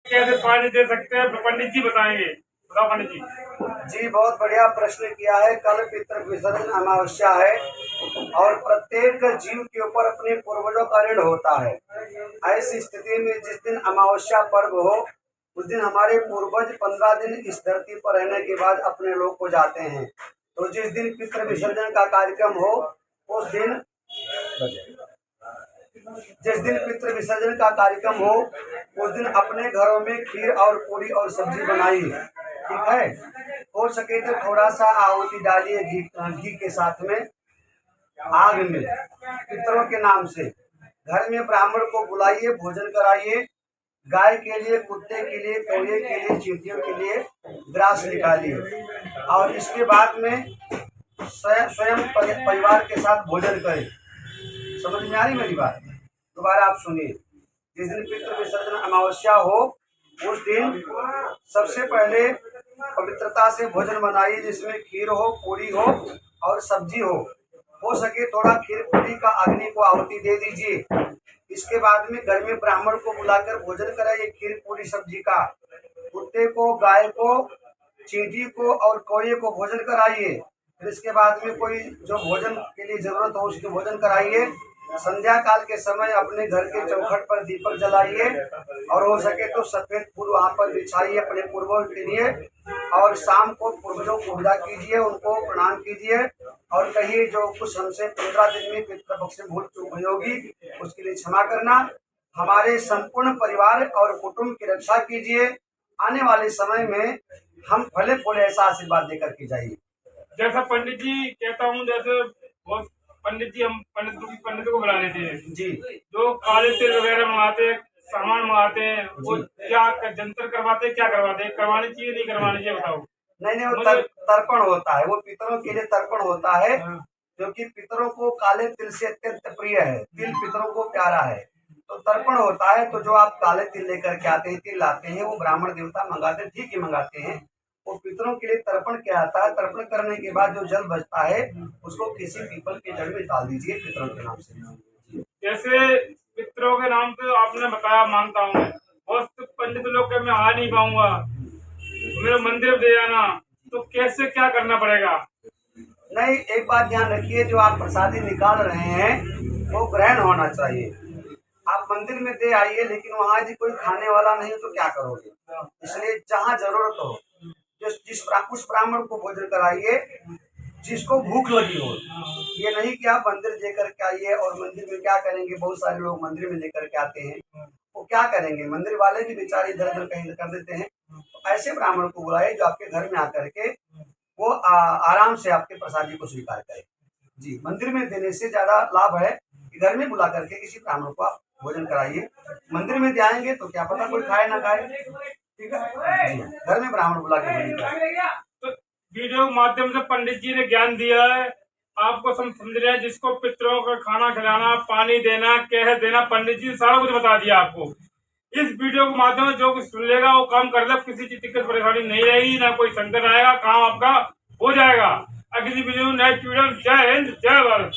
कैसे पानी दे सकते हैं, पंडित जी बताएंगे। बताओ पंडित जी। जी, बहुत बढ़िया प्रश्न किया है। कल पितृ विसर्जन अमावस्या है और प्रत्येक जीव के ऊपर अपने पूर्वजों का ऋण होता है। ऐसी स्थिति में जिस दिन अमावस्या पर्व हो उस दिन हमारे पूर्वज 15 दिन इस धरती पर रहने के बाद अपने लोक को जाते हैं। तो जिस दिन पितृ विसर्जन का कार्यक्रम हो उस दिन जिस दिन पितृ विसर्जन का कार्यक्रम हो उस दिन अपने घरों में खीर और पूरी और सब्जी बनाइए, ठीक है। हो सके तो थोड़ा सा आहुति डालिए घी के साथ में आग में पितरों के नाम से। घर में ब्राह्मण को बुलाइए, भोजन कराइए। गाय के लिए, कुत्ते के लिए, कौवे के लिए, चींटियों के लिए ग्रास निकालिए और इसके बाद में स्वयं परिवार के साथ भोजन करें। समझ में आ रही मेरी बात? दोबारा आप सुनिए। जिस दिन पितृ विसर्जन अमावस्या हो उस दिन सबसे पहले पवित्रता से भोजन बनाइए, जिसमें खीर हो, पूरी हो और सब्जी हो सके थोड़ा खीर पूरी का अग्नि को आहुति दे दीजिए। इसके बाद में घर में ब्राह्मण को बुलाकर भोजन कराइए खीर पूरी सब्जी का। कुत्ते को, गाय को, चींटी को और कौवे को भोजन कराइए। फिर इसके बाद में कोई जो भोजन के लिए जरूरत हो उसके भोजन कराइए। संध्या काल के समय अपने घर के चौखट पर दीपक जलाइए और हो सके तो सफेद फूल वहां पर बिछाइए अपने पूर्वजों के लिए। और शाम को पूर्वजों को विदा कीजिए, उनको प्रणाम कीजिए और कहिए जो कुछ हमसे 15 दिन में पितृपक्ष से भूल चूक हुई होगी उसके लिए क्षमा करना। हमारे संपूर्ण परिवार और कुटुंब की रक्षा कीजिए। आने वाले समय में हम फले फूले ऐसा आशीर्वाद देकर के जाइए। जैसा पंडित जी कहता हूँ, जैसे बहुत पंडित जी हम पंडित को बुला लेते हैं जी। जो काले तिल वगैरह मंगाते हैं, सामान मंगाते हैं, वो क्या जंतर करवाते हैं, क्या करवाते हैं, करवानी चाहिए नहीं करवानी चाहिए बताओ। नहीं, वो तर्पण होता है, वो पितरों के लिए तर्पण होता है। क्योंकि पितरों को काले तिल से अत्यंत प्रिय है, तिल पितरों को प्यारा है, तो तर्पण होता है। तो जो आप काले तिल लेकर के आते हैं, तिल लाते हैं, वो ब्राह्मण देवता मंगाते हैं, ठीक ही मंगाते हैं। वो पितरों के लिए तर्पण क्या आता है। तर्पण करने के बाद जो जल बचता है उसको किसी पीपल के जड़ में डाल दीजिए पितरों के नाम से। जैसे पितरों के नाम से आपने बताया, मानता हूँ मैं। बहुत पंडित लोग के मैं आ नहीं पाऊंगा, मेरे मंदिर दे जाना, तो कैसे क्या करना पड़ेगा? नहीं, एक बात ध्यान रखिए, जो आप प्रसादी निकाल रहे हैं वो ग्रहण होना चाहिए। आप मंदिर में दे आइए, लेकिन वहाँ यदि कोई खाने वाला नहीं तो क्या करोगे? इसलिए जहाँ जरूरत हो उस ब्राह्मण को भोजन कराइए जिसको भूख लगी हो। ये नहीं कि आप मंदिर लेकर के आइए और मंदिर में क्या करेंगे। बहुत सारे लोग मंदिर में लेकर के आते हैं, वो क्या करेंगे, मंदिर वाले भी बेचारे इधर उधर कहीं कर देते हैं। तो ऐसे ब्राह्मण को बुलाइए जो आपके घर में आकर के वो आराम से आपके प्रसादी को स्वीकार करे। जी, मंदिर में देने से ज्यादा लाभ है कि घर में बुला करके किसी ब्राह्मण को आप भोजन कराइए। मंदिर में जाएंगे तो क्या पता कोई खाए ना खाए, ठीक है जी। घर में ब्राह्मण बुला के भोजन कराइए। तो वीडियो के माध्यम से पंडित जी ने ज्ञान दिया है, आपको समझ रहे हैं। जिसको पितरों का खाना खिलाना, पानी देना, कह देना, पंडित जी सारा कुछ बता दिया आपको। इस वीडियो के माध्यम से जो कुछ सुन लेगा वो काम कर ले, किसी की दिक्कत परेशानी नहीं रहेगी, ना कोई संकट आएगा, काम आपका हो जाएगा। अगली वीडियो में नेक्स्ट वीडियो। जय हिंद, जय भारत।